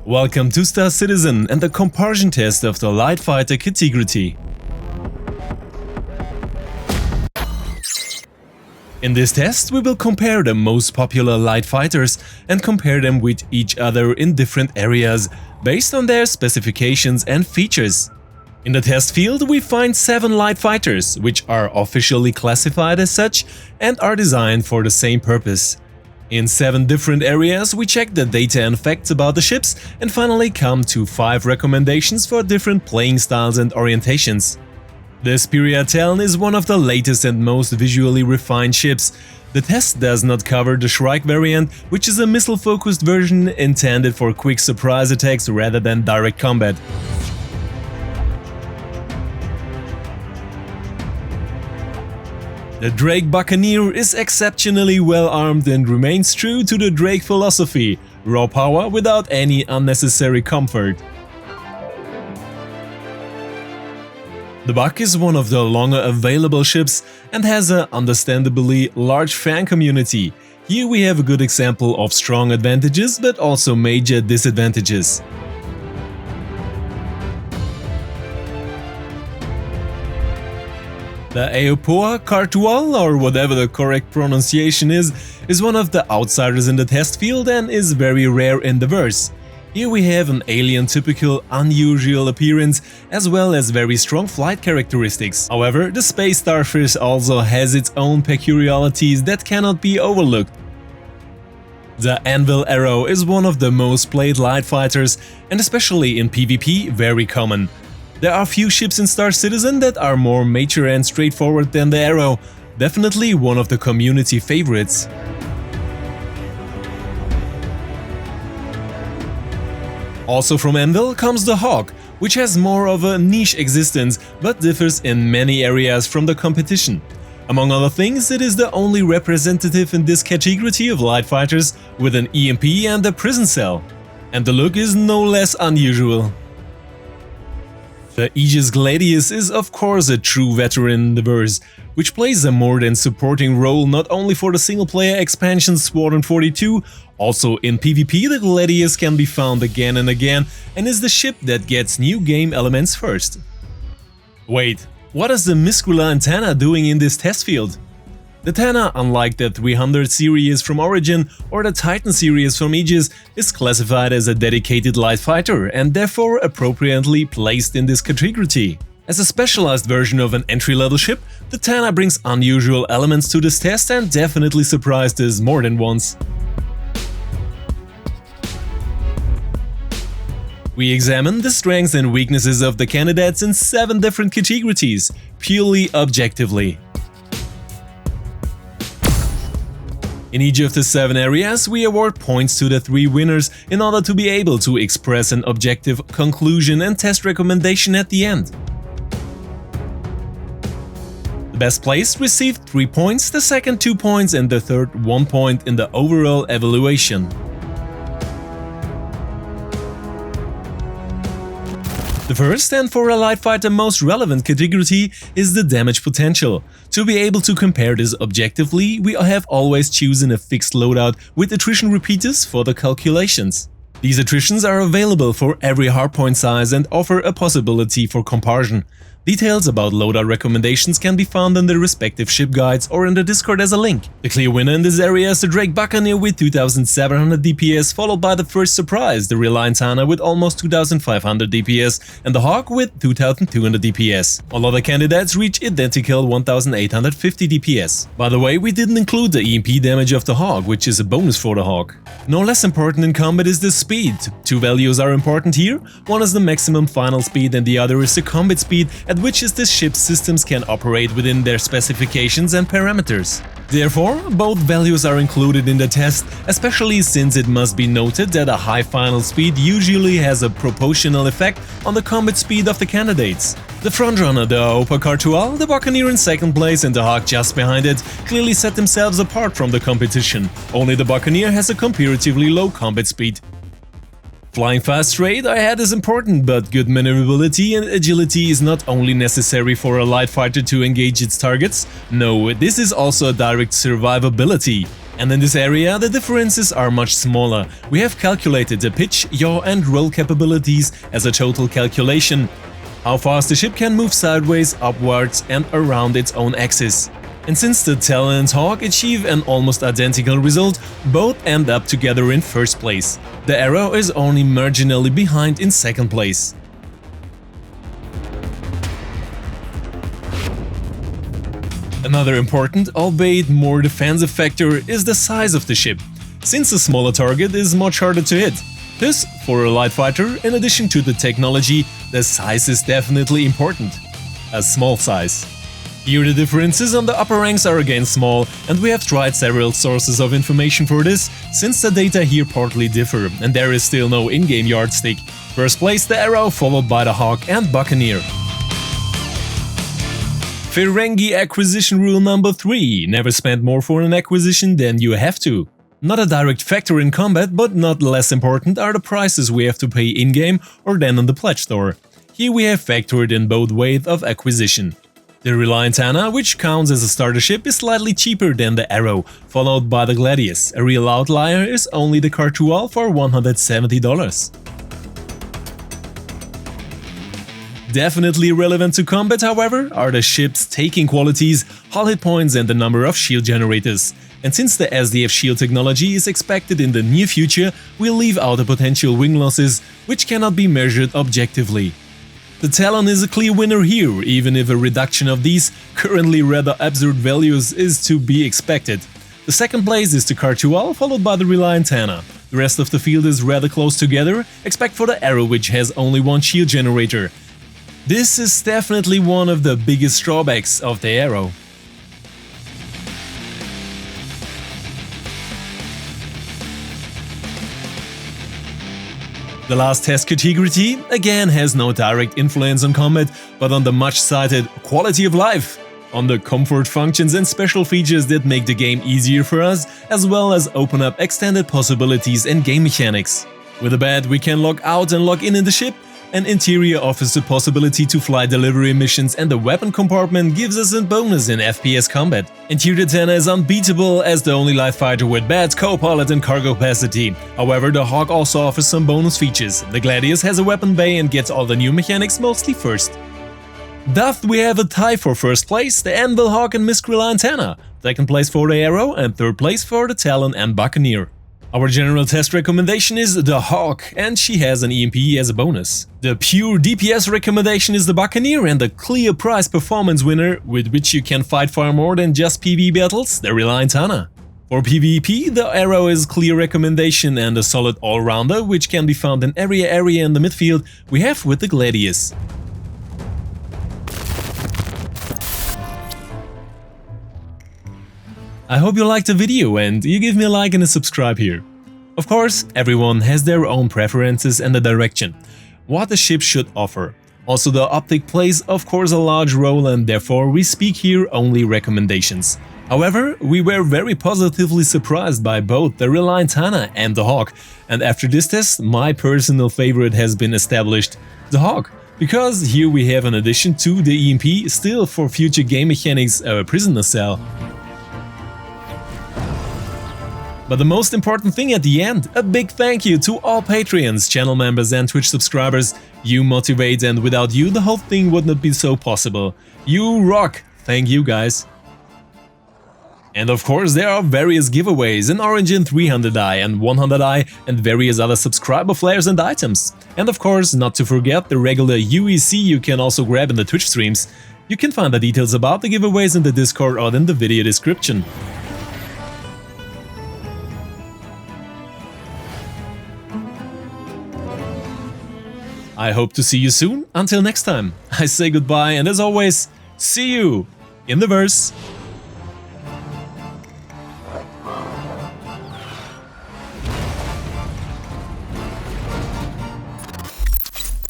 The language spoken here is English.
Welcome to Star Citizen and the comparison test of the light fighter category. In this test, we will compare the most popular light fighters and compare them with each other in different areas, based on their specifications and features. In the test field, we find 7 light fighters, which are officially classified as such and are designed for the same purpose. In 7 different areas, we check the data and facts about the ships and finally come to 5 recommendations for different playing styles and orientations. The Spiria Talon is one of the latest and most visually refined ships. The test does not cover the Shrike variant, which is a missile-focused version intended for quick surprise attacks rather than direct combat. The Drake Buccaneer is exceptionally well armed and remains true to the Drake philosophy: raw power without any unnecessary comfort. The Buck is one of the longer available ships and has an understandably large fan community. Here we have a good example of strong advantages but also major disadvantages. The Aopoa Cartual, or whatever the correct pronunciation is one of the outsiders in the test field and is very rare in the verse. Here we have an alien-typical, unusual appearance as well as very strong flight characteristics. However, the Space Starfish also has its own peculiarities that cannot be overlooked. The Anvil Arrow is one of the most played light fighters and especially in PvP very common. There are few ships in Star Citizen that are more mature and straightforward than the Arrow, definitely one of the community favorites. Also from Anvil comes the Hawk, which has more of a niche existence but differs in many areas from the competition. Among other things, it is the only representative in this category of light fighters with an EMP and a prison cell. And the look is no less unusual. The Aegis Gladius is of course a true veteran in the verse, which plays a more than supporting role not only for the single-player expansion Squadron 42, also in PvP the Gladius can be found again and again and is the ship that gets new game elements first. Wait, what is the Miscula Tana doing in this test field? The Tana, unlike the 300 series from Origin or the Titan series from Aegis, is classified as a dedicated light fighter and therefore appropriately placed in this category. As a specialized version of an entry-level ship, the Tana brings unusual elements to this test and definitely surprised us more than once. We examine the strengths and weaknesses of the candidates in 7 different categories, purely objectively. In each of the 7 areas, we award points to the 3 winners in order to be able to express an objective conclusion and test recommendation at the end. The best placed received 3 points, the second 2 points and the third 1 point in the overall evaluation. The first and for a light fighter most relevant category is the damage potential. To be able to compare this objectively, we have always chosen a fixed loadout with attrition repeaters for the calculations. These attritions are available for every hardpoint size and offer a possibility for comparison. Details about loadout recommendations can be found in the respective ship guides or in the Discord as a link. The clear winner in this area is the Drake Buccaneer with 2700 DPS, followed by the first surprise, the Reliant Tana with almost 2500 DPS and the Hawk with 2200 DPS. All other candidates reach identical 1850 DPS. By the way, we didn't include the EMP damage of the Hawk, which is a bonus for the Hawk. No less important in combat is the speed. 2 values are important here, one is the maximum final speed and the other is the combat speed at which the ship's systems can operate within their specifications and parameters. Therefore, both values are included in the test, especially since it must be noted that a high final speed usually has a proportional effect on the combat speed of the candidates. The frontrunner, the Aopoa Cartual, the Buccaneer in second place and the Hawk just behind it, clearly set themselves apart from the competition. Only the Buccaneer has a comparatively low combat speed. Flying fast straight ahead is important, but good maneuverability and agility is not only necessary for a light fighter to engage its targets. No, this is also a direct survivability. And in this area, the differences are much smaller. We have calculated the pitch, yaw and roll capabilities as a total calculation. How fast the ship can move sideways, upwards and around its own axis. And since the Talon and Hawk achieve an almost identical result, both end up together in first place. The Arrow is only marginally behind in second place. Another important, albeit more defensive factor is the size of the ship, since a smaller target is much harder to hit. Thus, for a light fighter, in addition to the technology, the size is definitely important. A small size. Here the differences on the upper ranks are again small, and we have tried several sources of information for this, since the data here partly differ, and there is still no in-game yardstick. First place the Arrow, followed by the Hawk and Buccaneer. Ferengi acquisition rule number 3. Never spend more for an acquisition than you have to. Not a direct factor in combat, but not less important are the prices we have to pay in-game or then on the pledge store. Here we have factored in both ways of acquisition. The Reliant Anna, which counts as a starter ship, is slightly cheaper than the Arrow, followed by the Gladius. A real outlier is only the Cartual for $170. Definitely relevant to combat, however, are the ship's taking qualities, hull hit points and the number of shield generators. And since the SDF shield technology is expected in the near future, we'll leave out the potential wing losses, which cannot be measured objectively. The Talon is a clear winner here, even if a reduction of these, currently rather absurd values, is to be expected. The second place is the Cartual, followed by the Reliant Anna. The rest of the field is rather close together, except for the Arrow, which has only one shield generator. This is definitely one of the biggest drawbacks of the Arrow. The last test category again has no direct influence on combat, but on the much cited quality of life, on the comfort functions and special features that make the game easier for us, as well as open up extended possibilities and game mechanics. With a bed we can log out and log in the ship, an interior offers the possibility to fly delivery missions, and the weapon compartment gives us a bonus in FPS combat. Interior 10 is unbeatable as the only light fighter with bed, co-pilot and cargo capacity. However, the Hawk also offers some bonus features. The Gladius has a weapon bay and gets all the new mechanics mostly first. Thus we have a tie for first place, the Anvil, Hawk and Miss Reliant Anna, second place for the Arrow and third place for the Talon and Buccaneer. Our general test recommendation is the Hawk, and she has an EMP as a bonus. The pure DPS recommendation is the Buccaneer, and the clear price performance winner, with which you can fight far more than just PvE battles, the Reliant Anna. For PvP, the Arrow is clear recommendation and a solid all-rounder, which can be found in every area in the midfield we have with the Gladius. I hope you liked the video and you give me a like and a subscribe here. Of course, everyone has their own preferences and a direction, what the ship should offer. Also, the optic plays of course a large role, and therefore we speak here only recommendations. However, we were very positively surprised by both the Reliant Anna and the Hawk, and after this test my personal favorite has been established, the Hawk. Because here we have, in addition to the EMP, still for future game mechanics a prisoner cell. But the most important thing at the end, a big thank you to all Patreons, channel members and Twitch subscribers. You motivate, and without you the whole thing would not be so possible. You rock! Thank you guys! And of course there are various giveaways, an Origin 300i and 100i and various other subscriber flares and items. And of course, not to forget the regular UEC you can also grab in the Twitch streams. You can find the details about the giveaways in the Discord or in the video description. I hope to see you soon. Until next time, I say goodbye, and as always, see you in the verse.